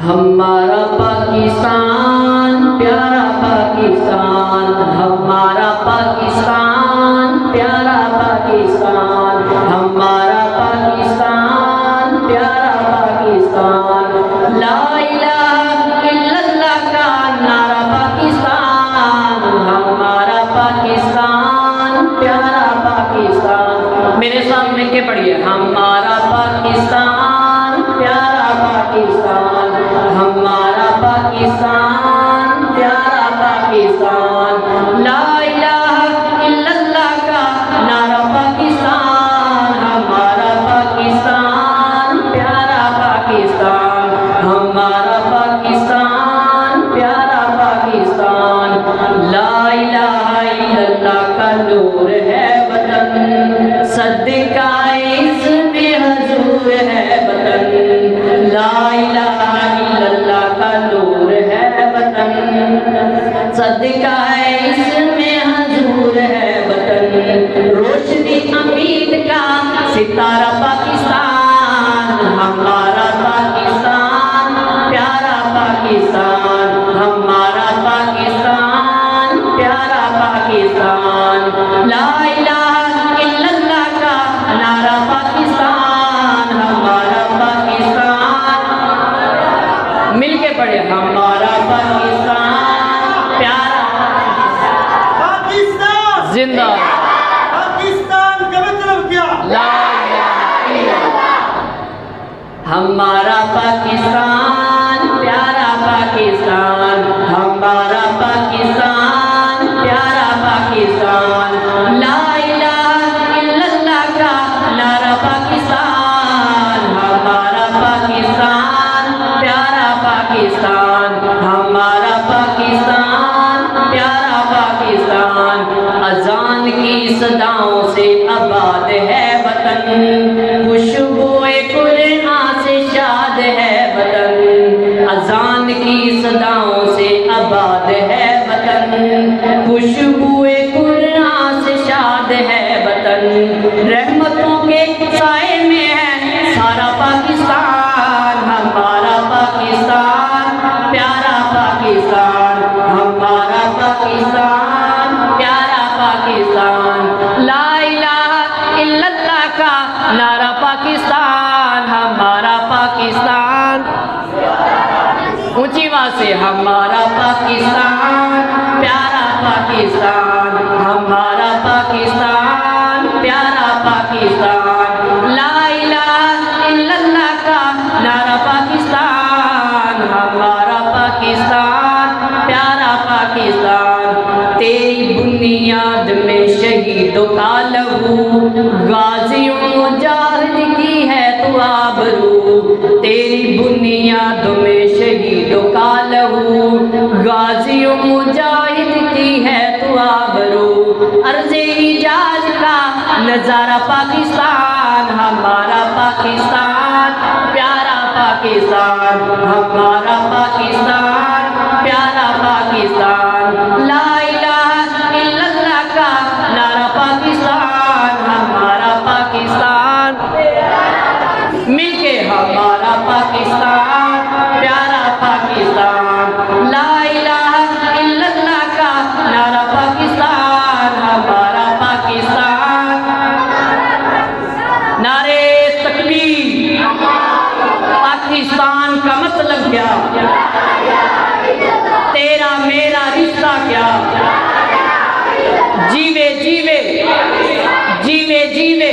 ہمارا پاکستان پیارا پاکستان، ہمارا پاکستان پیارا پاکستان، ہمارا پاکستان پیارا پاکستان، لا الہ الا اللہ کا نعرہ پاکستان، ہمارا پاکستان پیارا پاکستان۔ میرے ساتھ مل کے پڑھیے، ہمارا پاکستان پیارا پاکستان، ہمارا پاکستان پیارا پاکستان، لا الہ الا اللہ کا نعرہ پاکستان، ہمارا پاکستان پیارا پاکستان، ہمارا پاکستان پیارا پاکستان، لا الہ الا اللہ کا نور ہے وطن، صدقہ اس میں حضور ہے وطن، لا الہ الا اللہ کا نور ہے وطن، صدقہ اس میں حضور ہے وطن، روشنی امید کا ستارہ پاکستان، ہمارا پاکستان پیارا پاکستان، ہمارا پاکستان پیارا پاکستان، لا الہ الا اللہ کا نعرہ پاکستان، ہمارا پاکستان، مل کے پڑھے، ہمارا پاکستان پیارا پاکستان زندہ پاکستان کا مطلب کیا؟ لا الہ الا اللہ، ہمارا پاکستان پیارا پاکستان، ہمارا پاکستان پیارا پاکستان، لا الہ الا اللہ کا نعرہ پاکستان، ہمارا پاکستان پیارا پاکستان، ہمارا پاکستان پیارا پاکستان، اذان کی صداؤں سے آباد ہے وطن، خوشبوئے قرآن سے شاد ہے وطن، اذان کی صداؤں سے آباد ہے وطن، خوشبوئے قرآن سے شاد ہے وطن، رحمتوں کے سائے میں ہے سارا پاکستان، ہمارا پاکستان پیارا پاکستان، ہمارا پاکستان پیارا پاکستان، لا الہ الا اللہ کا نعرہ پاکستان، ہمارا پاکستان، اونچی آواز سے، ہمارا پاکستان پیارا پاکستان، ہمارا پاکستان پیارا پاکستان، لا الہ الا اللہ کا نعرہ پاکستان، ہمارا پاکستان پیارا پاکستان، تیری بنیاد میں شہیدوں کا لہو، غازیوں مجاہد کی ہے تو آبرو، تیری بنیاد میں شہیدوں کا لہو، غازیوں مجاہد کی ہے تو آبرو، عرض اعجاز کا نظارہ پاکستان، ہمارا پاکستان پیارا پاکستان، ہمارا پاکستان پیارا پاکستان، لا الہ الا اللہ کا نعرہ پاکستان، ہمارا پاکستان، مل کے ہمارا پاکستان پیارا پاکستان، لا الہ الا اللہ کا نعرہ پاکستان، ہمارا پاکستان، نعرے تکبیر، پاکستان کا مطلب کیا؟ تیرا میرا رشتہ کیا؟ جیوے جیوے جیوے جیوے